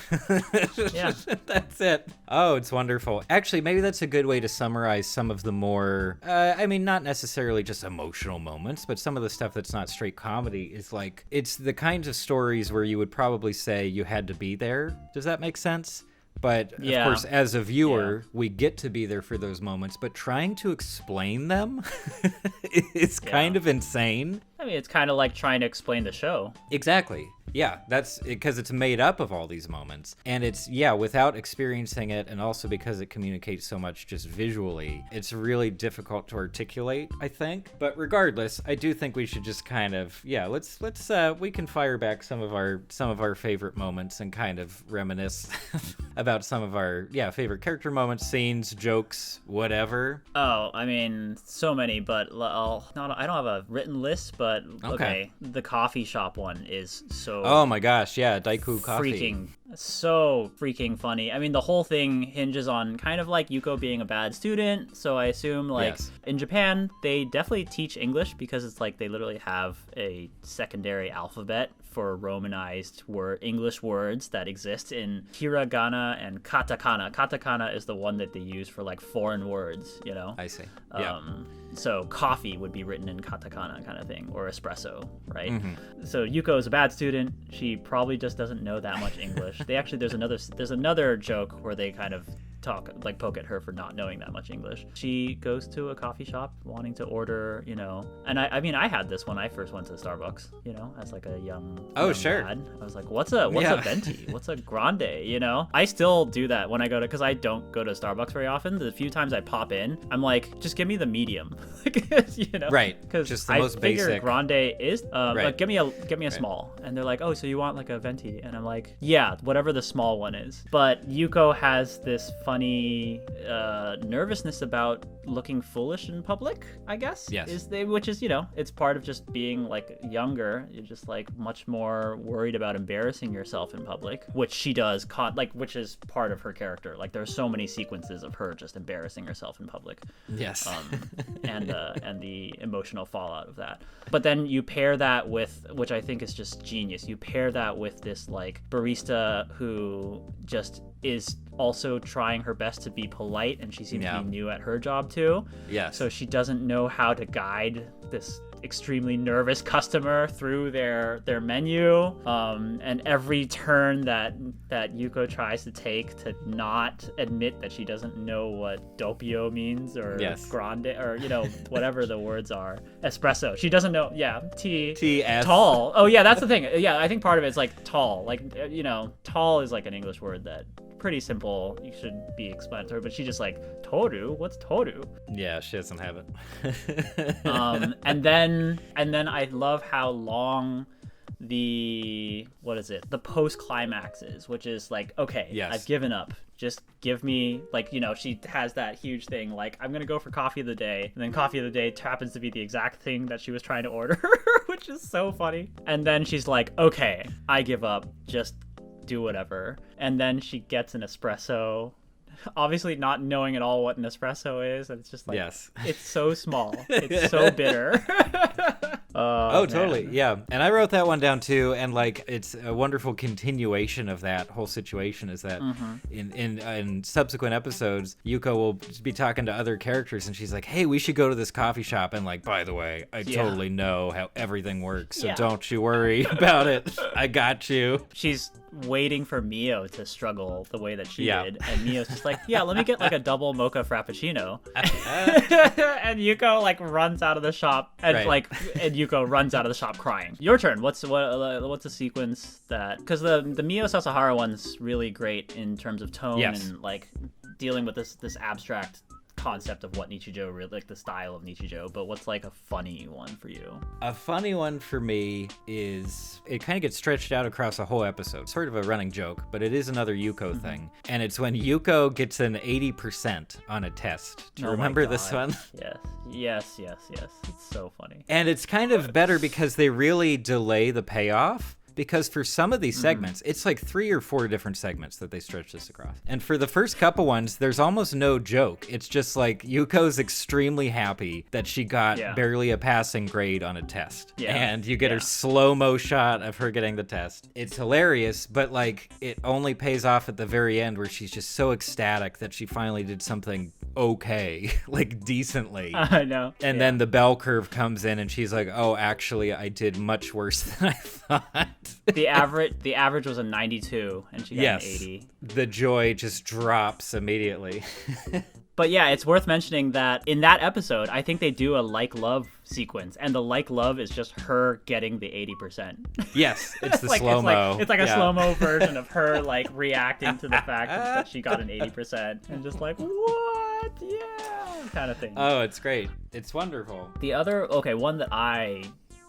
Yeah. That's it. Oh, it's wonderful. Actually, maybe that's a good way to summarize some of the more, I mean, not necessarily just emotional moments, but some of the stuff that's not straight comedy is like, it's the kinds of stories where you would probably say you had to be there. Does that make sense? But of course, as a viewer, we get to be there for those moments, but trying to explain them is kind of insane. I mean, it's kind of like trying to explain the show. Exactly. Yeah, that's because it's made up of all these moments. And it's, without experiencing it, and also because it communicates so much just visually, it's really difficult to articulate, I think. But regardless, I do think we should just kind of, let's we can fire back some of our favorite moments and kind of reminisce about some of our, favorite character moments, scenes, jokes, whatever. Oh, I mean, so many, but I don't have a written list, but okay. The coffee shop one is so... Oh my gosh, Daiku Coffee. So freaking funny. I mean, the whole thing hinges on kind of like Yuko being a bad student. So I assume in Japan, they definitely teach English because it's like they literally have a secondary alphabet for romanized English words that exist in hiragana and katakana. Katakana is the one that they use for like foreign words, you know? I see. So coffee would be written in katakana kind of thing, or espresso, right? Mm-hmm. So Yuko is a bad student. She probably just doesn't know that much English. There's another joke where they kind of poke at her for not knowing that much English. She goes to a coffee shop wanting to order, you know, and I mean, I had this when I first went to Starbucks, you know, as like a young lad. I was like, what's a venti? What's a grande? You know, I still do that when I go to, because I don't go to Starbucks very often. The few times I pop in, I'm like, just give me the medium, you know, right? Because just the most basic. Grande is, like, give me a small, and they're like, oh, so you want like a venti? And I'm like, yeah, whatever the small one is. But Yuko has this funny nervousness about looking foolish in public, I guess. Yes. Which is, you know, it's part of just being like younger. You're just like much more worried about embarrassing yourself in public, which she does, which is part of her character. Like there's so many sequences of her just embarrassing herself in public. Yes. And the emotional fallout of that. But then you pair that with, which I think is just genius, you pair that with this like barista who just is also trying her best to be polite, and she seems to be new at her job too. Yes. So she doesn't know how to guide this extremely nervous customer through their menu, and every turn that Yuko tries to take to not admit that she doesn't know what doppio means, or grande, or, you know, whatever the words are, espresso, she doesn't know. T-S. Tall. Oh yeah, that's the thing. I think part of it's like tall, like, you know, tall is like an English word that pretty simple, you should be explanatory, but she just like, toru, what's toru? Yeah, she doesn't have it. And then I love how long the post-climax is, which is like, okay, I've given up, just give me, like, you know, she has that huge thing like, I'm gonna go for coffee of the day, and then coffee of the day happens to be the exact thing that she was trying to order, which is so funny. And then she's like, okay, I give up, just do whatever. And then she gets an espresso, obviously not knowing at all what an espresso is, and it's just like, it's so small, it's so bitter. Oh, totally. Man. Yeah. And I wrote that one down too. And like, it's a wonderful continuation of that whole situation is that in subsequent episodes, Yuko will be talking to other characters and she's like, hey, we should go to this coffee shop. And like, by the way, I totally know how everything works. So don't you worry about it. I got you. She's waiting for Mio to struggle the way that she did. And Mio's just like, yeah, let me get like a double mocha frappuccino. And Yuko like runs out of the shop and and Yuko runs out of the shop crying. Your turn. What's a sequence that, because the Mio Sasahara one's really great in terms of tone and like dealing with this abstract concept of what Nichijou really, like the style of Nichijou, but what's like a funny one for you? A funny one for me is, it kind of gets stretched out across a whole episode, sort of a running joke, but it is another Yuko thing, and it's when Yuko gets an 80% on a test. Do you remember this one? Yes. It's so funny. And it's kind of better because they really delay the payoff. Because for some of these segments, it's like 3 or 4 different segments that they stretch this across. And for the first couple ones, there's almost no joke. It's just like Yuko's extremely happy that she got barely a passing grade on a test. Yeah. And you get her slow-mo shot of her getting the test. It's hilarious, but like it only pays off at the very end where she's just so ecstatic that she finally did something okay, like decently. I know. And then the bell curve comes in and she's like, oh, actually, I did much worse than I thought. The average was a 92 and she got an 80. The joy just drops immediately. But yeah, it's worth mentioning that in that episode, I think they do a like-love sequence, and the like-love is just her getting the 80%. Yes, it's the like, slow-mo. It's like a slow-mo version of her like reacting to the fact that she got an 80% and just like, what? Yeah, kind of thing. Oh, it's great. It's wonderful. The other, one that I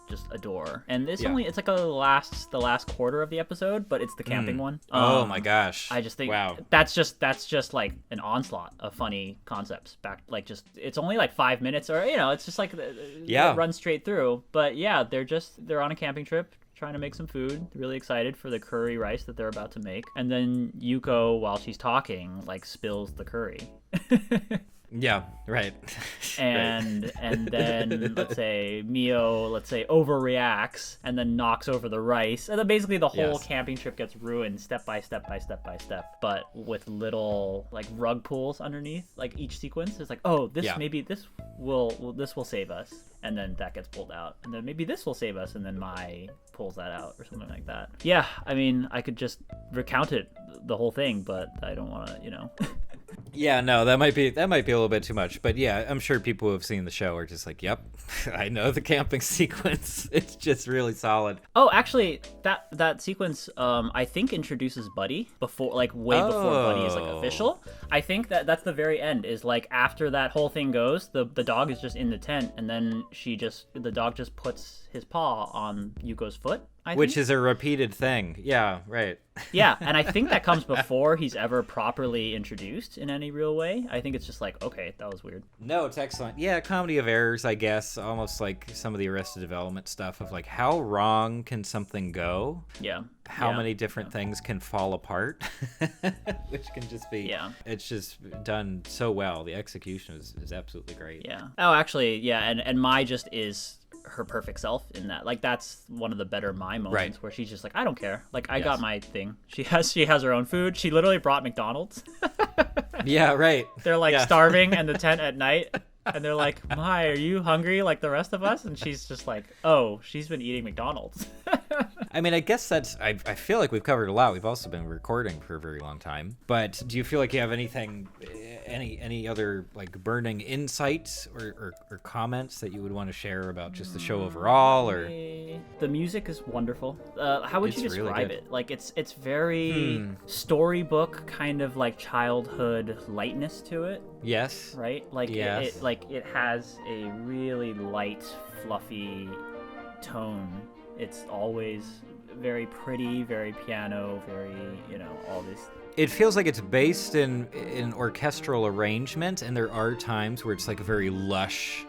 just adore, and it's like the last quarter of the episode, but it's the camping one. Oh my gosh, I just think that's just like an onslaught of funny concepts back, like just it's only like 5 minutes, or it's just like it runs straight through, but they're on a camping trip trying to make some food, really excited for the curry rice that they're about to make, and then Yuko, while she's talking, like spills the curry. Yeah, right. And then let's say Mio overreacts and then knocks over the rice, and then basically the whole camping trip gets ruined step by step, but with little like rug pulls underneath like each sequence. It's like, oh, maybe this will save us, and then that gets pulled out, and then maybe this will save us, and then Mai pulls that out or something like that. Yeah, I mean, I could just recount it, the whole thing, but I don't want to, Yeah, no, that might be a little bit too much. But yeah, I'm sure people who have seen the show are just like, yep, I know the camping sequence. It's just really solid. Oh, actually, that sequence, I think introduces Buddy before, like way before Buddy is like official. I think that's the very end, is like after that whole thing goes, the dog is just in the tent, and then the dog just puts his paw on Yuko's foot. Which is a repeated thing. Yeah, right. Yeah, and I think that comes before he's ever properly introduced in any real way. I think it's just like, okay, that was weird. No, it's excellent. Yeah, comedy of errors, I guess. Almost like some of the Arrested Development stuff of like, how wrong can something go? Yeah. How many different things can fall apart? Which can just be... Yeah. It's just done so well. The execution is absolutely great. Yeah. Oh, actually, yeah, and Mai just is her perfect self in that. Like, that's one of the better Mai moments, where she's just like, I don't care, like I got my thing. She has her own food. She literally brought McDonald's. Yeah, right. They're like starving in the tent at night, and they're like, Mai, are you hungry like the rest of us? And she's just like, oh, she's been eating McDonald's. I mean, I guess I feel like we've covered a lot. We've also been recording for a very long time. But do you feel like you have anything, any other like burning insights or comments that you would want to share about just the show overall? Or the music is wonderful. How would you describe it? Like it's very storybook kind of like childhood lightness to it. Yes. Right. Like it has a really light, fluffy tone. It's always very pretty, very piano, very, all this. It feels like it's based in orchestral arrangement, and there are times where it's like a very lush,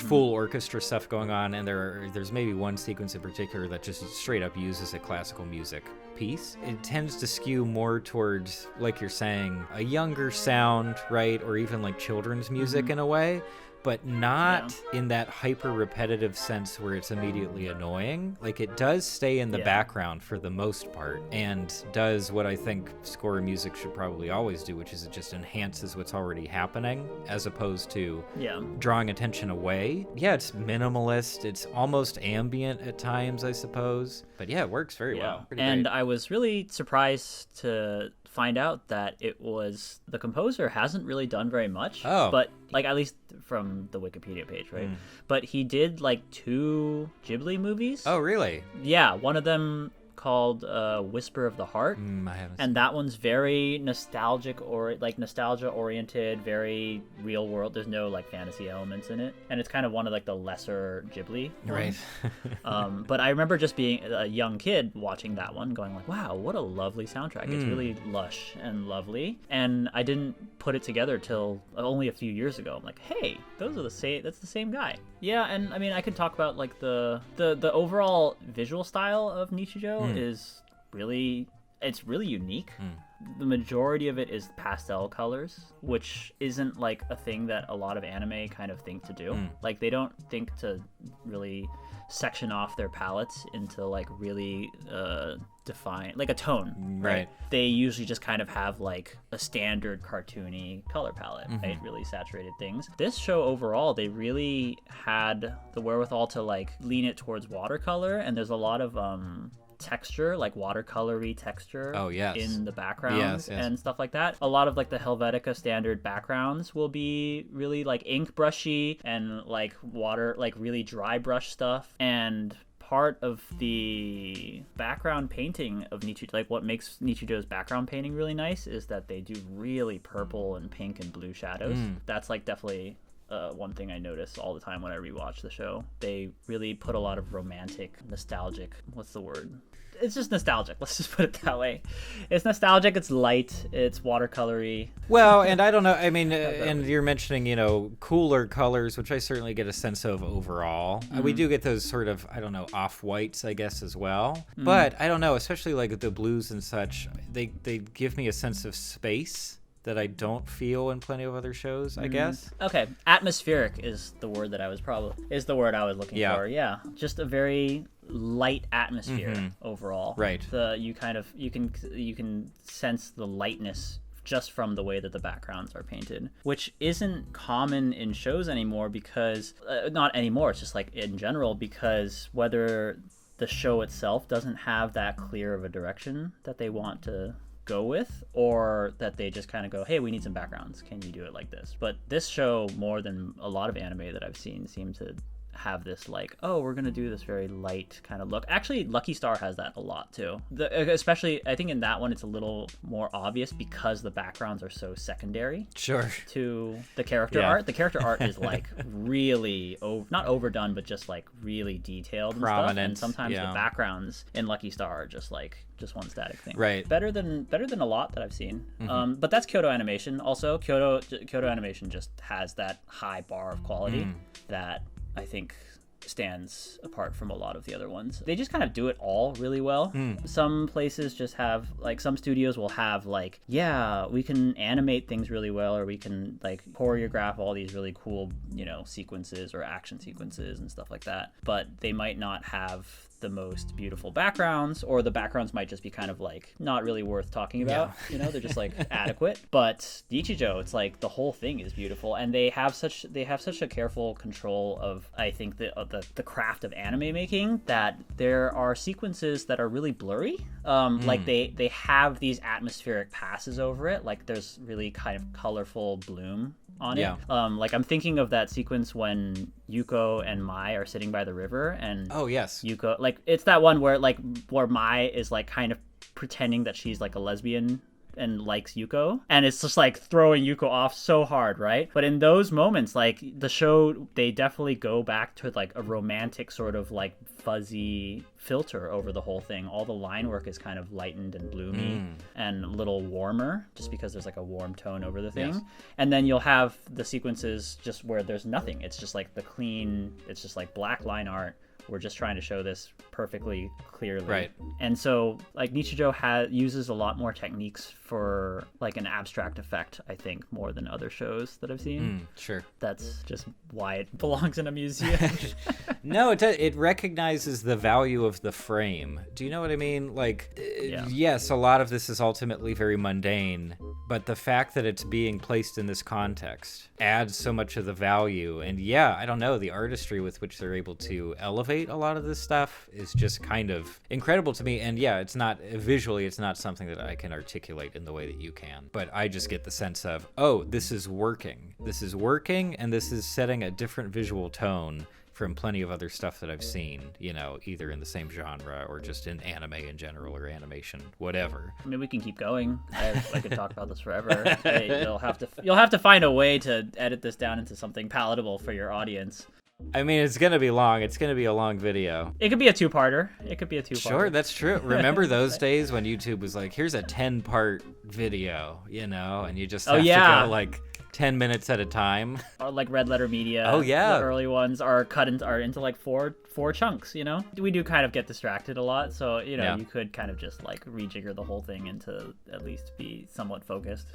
full orchestra stuff going on, and there's maybe one sequence in particular that just straight up uses a classical music piece. It tends to skew more towards, like you're saying, a younger sound, right? Or even like children's music in a way. but not in that hyper repetitive sense where it's immediately annoying. Like, it does stay in the background for the most part, and does what I think score music should probably always do, which is it just enhances what's already happening as opposed to drawing attention away. Yeah, it's minimalist. It's almost ambient at times, I suppose. But yeah, it works very well. Pretty and great. I was really surprised to find out that it was the composer hasn't really done very much. But like, at least from the Wikipedia page, right? But he did like 2 Ghibli movies. Oh, really? Yeah, one of them called Whisper of the Heart, I haven't and that one's very nostalgic, or like nostalgia oriented, very real world. There's no like fantasy elements in it, and it's kind of one of like the lesser Ghibli ones. Right. But I remember just being a young kid watching that one, going like, wow, what a lovely soundtrack. It's really lush and lovely, and I didn't put it together till only a few years ago. I'm like, hey, those are the same, that's the same guy. Yeah. And I mean, I could talk about like the overall visual style of Nichijou is really, it's really unique. The majority of it is pastel colors, which isn't like a thing that a lot of anime kind of think to do. Like, they don't think to really section off their palettes into like really define like a tone, right? They usually just kind of have like a standard cartoony color palette, right? Really saturated things. This show overall, they really had the wherewithal to like lean it towards watercolor, and there's a lot of texture, like watercolory texture in the backgrounds and stuff like that. A lot of like the Helvetica standard backgrounds will be really like ink brushy and like water, like really dry brush stuff. And part of the background painting of Nichijou, like what makes Nichijou's background painting really nice, is that they do really purple and pink and blue shadows. That's like definitely one thing I notice all the time when I rewatch the show. They really put a lot of romantic, nostalgic, what's the word? It's just nostalgic. Let's just put it that way. It's nostalgic. It's light. It's watercolory. Well, and I don't know. I mean, and you're mentioning, you know, cooler colors, which I certainly get a sense of overall. We do get those sort of, I don't know, off-whites, I guess, as well. But I don't know, especially like the blues and such, they give me a sense of space that I don't feel in plenty of other shows, I guess. Okay, atmospheric is the word that I was looking for. Yeah, just a very light atmosphere overall. Right. You can sense the lightness just from the way that the backgrounds are painted, which isn't common in shows anymore, because not anymore. It's just like in general, because whether the show itself doesn't have that clear of a direction that they want to go with, or that they just kind of go, hey, we need some backgrounds, can you do it like this? But this show, more than a lot of anime that I've seen, seem to have this like, oh, we're gonna do this very light kind of look. Actually, Lucky Star has that a lot too. Especially, I think in that one it's a little more obvious because the backgrounds are so secondary to the character art. The character art is like really not overdone, but just like really detailed and stuff. And sometimes the backgrounds in Lucky Star are just one static thing. Right. Better than a lot that I've seen. But that's Kyoto Animation. Also, Kyoto Animation just has that high bar of quality that I think stands apart from a lot of the other ones. They just kind of do it all really well. Some places just have, like, some studios will have like, yeah, we can animate things really well, or we can like choreograph all these really cool, you know, sequences or action sequences and stuff like that, but they might not have the most beautiful backgrounds, or the backgrounds might just be kind of like not really worth talking about. You know, they're just like adequate. But Nichijou, it's like the whole thing is beautiful, and they have such a careful control of, I think, the craft of anime making, that there are sequences that are really blurry. Like they have these atmospheric passes over it, like there's really kind of colorful bloom on it. Like I'm thinking of that sequence when Yuko and Mai are sitting by the river, and Yuko, like, it's that one where Mai is like kind of pretending that she's like a lesbian and likes Yuko, and it's just like throwing Yuko off so hard, right? But in those moments, like, the show, they definitely go back to like a romantic sort of like fuzzy filter over the whole thing. All the line work is kind of lightened and bloomy and a little warmer, just because there's like a warm tone over the thing. And then you'll have the sequences just where there's nothing. It's just like it's just like black line art we're just trying to show this perfectly clearly. Right. And so like Nichijou uses a lot more techniques for like an abstract effect, I think, more than other shows that I've seen. Sure. That's just why it belongs in a museum. No, it recognizes the value of the frame. Do you know what I mean? Like, yes, a lot of this is ultimately very mundane, but the fact that it's being placed in this context adds so much of the value. And yeah, I don't know, the artistry with which they're able to elevate a lot of this stuff is just kind of incredible to me. And yeah, it's not visually, it's not something that I can articulate in the way that you can, but I just get the sense of, oh, this is working. This is working, and this is setting a different visual tone from plenty of other stuff that I've seen, you know, either in the same genre or just in anime in general or animation, whatever. I mean, we can keep going. I could talk about this forever. You'll have to find a way to edit this down into something palatable for your audience. I mean, it's going to be long. It's going to be a long video. It could be a two-parter. Sure, that's true. Remember those days when YouTube was like, here's a 10-part video, you know, and you just have to go like 10 minutes at a time. Or like Red Letter Media. Oh yeah, the early ones are into like four chunks. You know, we do kind of get distracted a lot, so you know you could kind of just like rejigger the whole thing into at least be somewhat focused.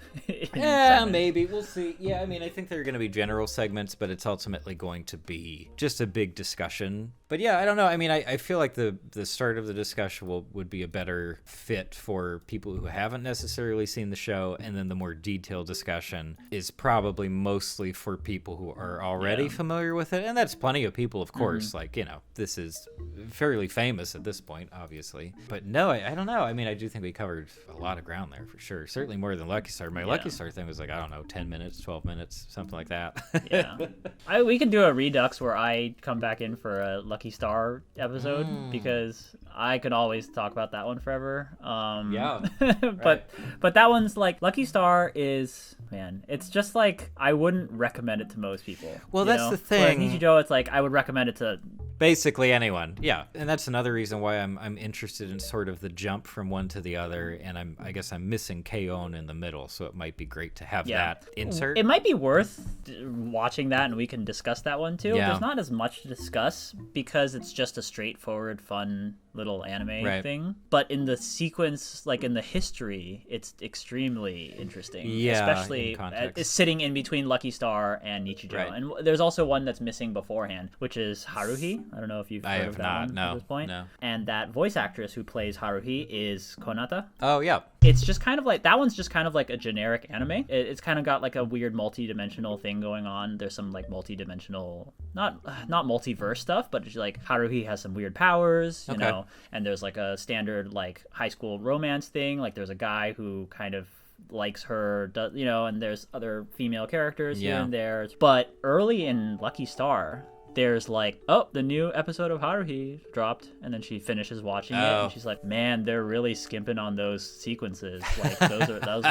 Yeah, maybe we'll see. Yeah, I mean, I think there are going to be general segments, but it's ultimately going to be just a big discussion. But yeah, I don't know. I mean, I feel like the start of the discussion would be a better fit for people who haven't necessarily seen the show, and then the more detailed discussion is probably mostly for people who are already familiar with it, and that's plenty of people, of course. Like, you know, this is fairly famous at this point, obviously. But no, I don't know. I mean, I do think we covered a lot of ground there for sure. Certainly more than Lucky Star. My Lucky Star thing was like, I don't know, 10 minutes, 12 minutes, something like that. Yeah. We can do a redux where I come back in for a Lucky Star episode because I could always talk about that one forever. But that one's like, Lucky Star is, man, it's just like, I wouldn't recommend it to most people. Well, that's the thing. Whereas Nichijou, it's like, I would recommend it to basically anyone. Yeah. And that's another reason why I'm interested in sort of the jump from one to the other, and I guess I'm missing K-On! In the middle, so it might be great to have that insert. It might be worth watching that, and we can discuss that one too. Yeah. There's not as much to discuss because it's just a straightforward, fun little anime thing. But in the sequence, like in the history, it's extremely interesting. Yeah, especially it's sitting in between Lucky Star and Nichijou. Right. And there's also one that's missing beforehand, which is Haruhi. I don't know if you've heard of that one at this point. No. And that voice actress who plays Haruhi is Konata. Oh, yeah. It's just kind of like, that one's just kind of like a generic anime. It's kind of got like a weird multi-dimensional thing going on. There's some like multi-dimensional, not multiverse stuff, but it's like Haruhi has some weird powers, you know, and there's like a standard like high school romance thing. Like there's a guy who kind of likes her, you know, and there's other female characters here and there. But early in Lucky Star, there's like, oh, the new episode of Haruhi dropped, and then she finishes watching it, and she's like, man, they're really skimping on those sequences. Like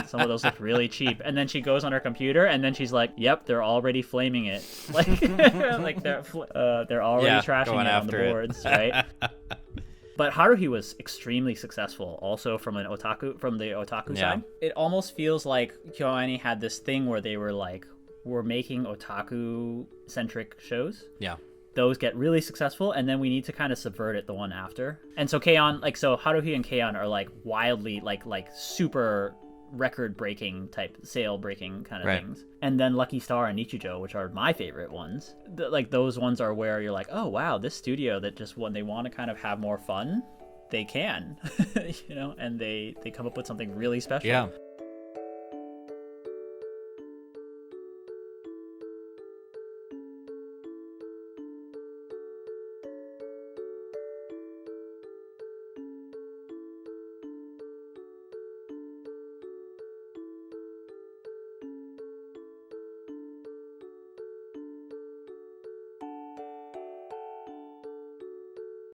some of those look really cheap. And then she goes on her computer, and then she's like, yep, they're already flaming it. Like, like they're already trashing it on the boards, right? But Haruhi was extremely successful also from the otaku side. It almost feels like KyoAni had this thing where they were like, we're making otaku-centric shows. Yeah. Those get really successful, and then we need to kind of subvert it the one after. And so Haruhi and K-On! Are like wildly, like super record-breaking type, sale-breaking kind of things. And then Lucky Star and Nichijou, which are my favorite ones. Like those ones are where you're like, oh wow, this studio that just when they want to kind of have more fun, they can, you know, and they come up with something really special. Yeah,